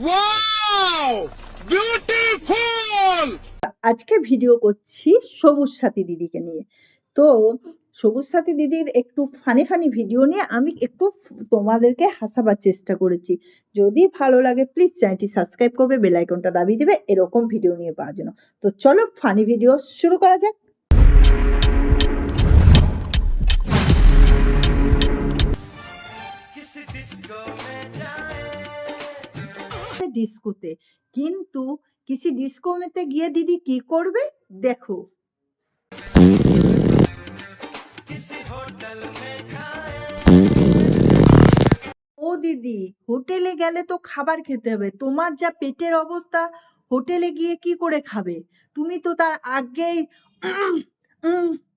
Wow beautiful. আজকে video করছি সবুজ সাথী দিদিকে নিয়ে। তো সবুজ সাথী দিদির একটু ফানি ভিডিও নিয়ে আমি একটু তোমাদেরকে হাসাবার চেষ্টা করেছি। যদি ভালো লাগে প্লিজ চ্যানেলটি সাবস্ক্রাইব করবে, বেল আইকনটা দাবিয়ে দেবে এরকম ভিডিও নিয়ে পাওয়ার জন্য। তো চলো ফানি ভিডিও শুরু করা যাক। ডিস্কোতে, কিন্তু কিসি ডিস্কো মেতে গিয়ে দিদি কি করবে দেখো। ও দিদি, হোটেলে গেলে তো খাবার খেতে হবে, তোমার যা পেটের অবস্থা হোটেলে গিয়ে কি করে খাবে? তুমি তো তার আগেই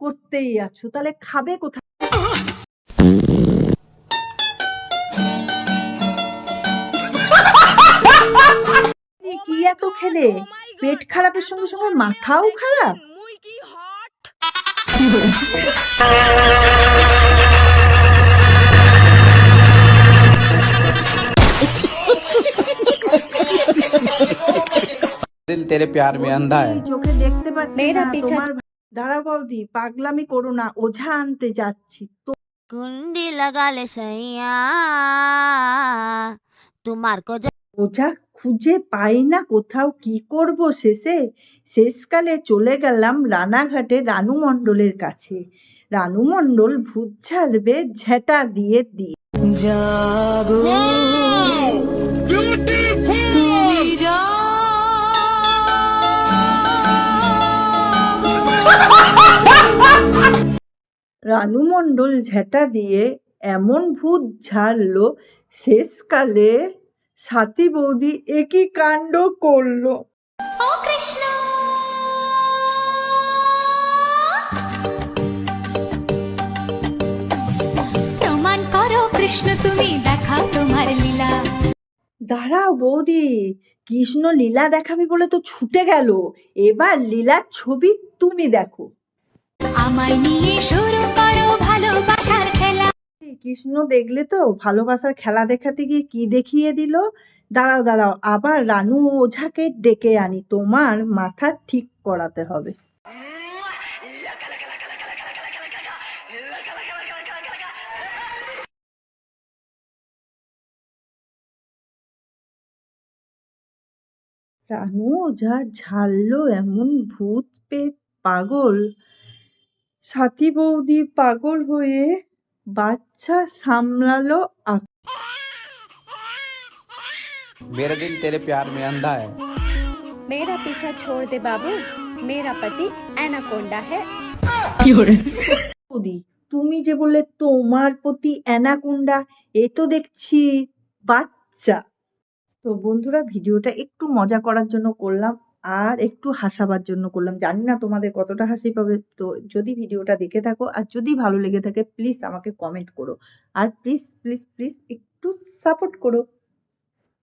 করতেই আছো, তাহলে খাবে কোথায়? কি এত খেলে পেট খারাপের সঙ্গে সঙ্গে মাথাও খারাপ? दिल तेरे प्यार में अंधा है। চোখে দেখতে পাচ্ছি না তোমার। দাঁড়া বৌদি, পাগলামি করো না, ওঝা আনতে যাচ্ছি তো। कुंडी लगा ले सैया तुम्हार को ওঝা খুঁজে পাই না কোথাও, কি করব শেষকালে চলে গেলাম রানাঘাটে রানু মণ্ডলের কাছে। রানু মণ্ডল ভূত ছাড়বে ঝেঁটা দিয়ে দিয়ে। জাগো বিউটিফুল। রানু মণ্ডল ঝেঁটা দিয়ে এমন ভূত ঝাড়লো, শেষকালে সাথী বৌদি একই কাণ্ড করলো। ओ कृष्ण प्रमाण करो कृष्ण তুমি দেখাও তোমার লীলা। দাঁড়াও বৌদি, কৃষ্ণ লীলা দেখাবি বলে তো ছুটে গেল, এবার লীলার ছবি তুমি দেখো। আমায় নিয়ে শুরু করো ভালোবাসার খেলা। কৃষ্ণ দেখলে তো ভালোবাসার খেলা দেখাতে গিয়ে কি দেখিয়ে দিল। দাঁড়াও আবার রানু ওঝাকে ডেকে আনি, তোমার মাথা ঠিক করাতে হবে। রানু ওঝা ঝাড়লো এমন ভূত পেট পাগল, সাথী বৌদি পাগল হয়ে বাচ্চা সামলালো। मेरा दिल तेरे प्यार में अंधा है। मेरा पीछा छोड़ दे बाबू, मेरा पति एनाकोंडा है। বৌদি, তুমি যে বললে তোমার প্রতি অ্যানাকোন্ডা, এ তো দেখছি বাচ্চা। তো বন্ধুরা, ভিডিওটা একটু মজা করার জন্য করলাম আর একটু হাসাবার জন্য করলাম, জানি না তোমাদের কতটা হাসি পাবে। তো যদি ভিডিওটা দেখে থাকো আর যদি ভালো লেগে থাকে প্লিজ আমাকে কমেন্ট করো, আর প্লিজ একটু সাপোর্ট করো।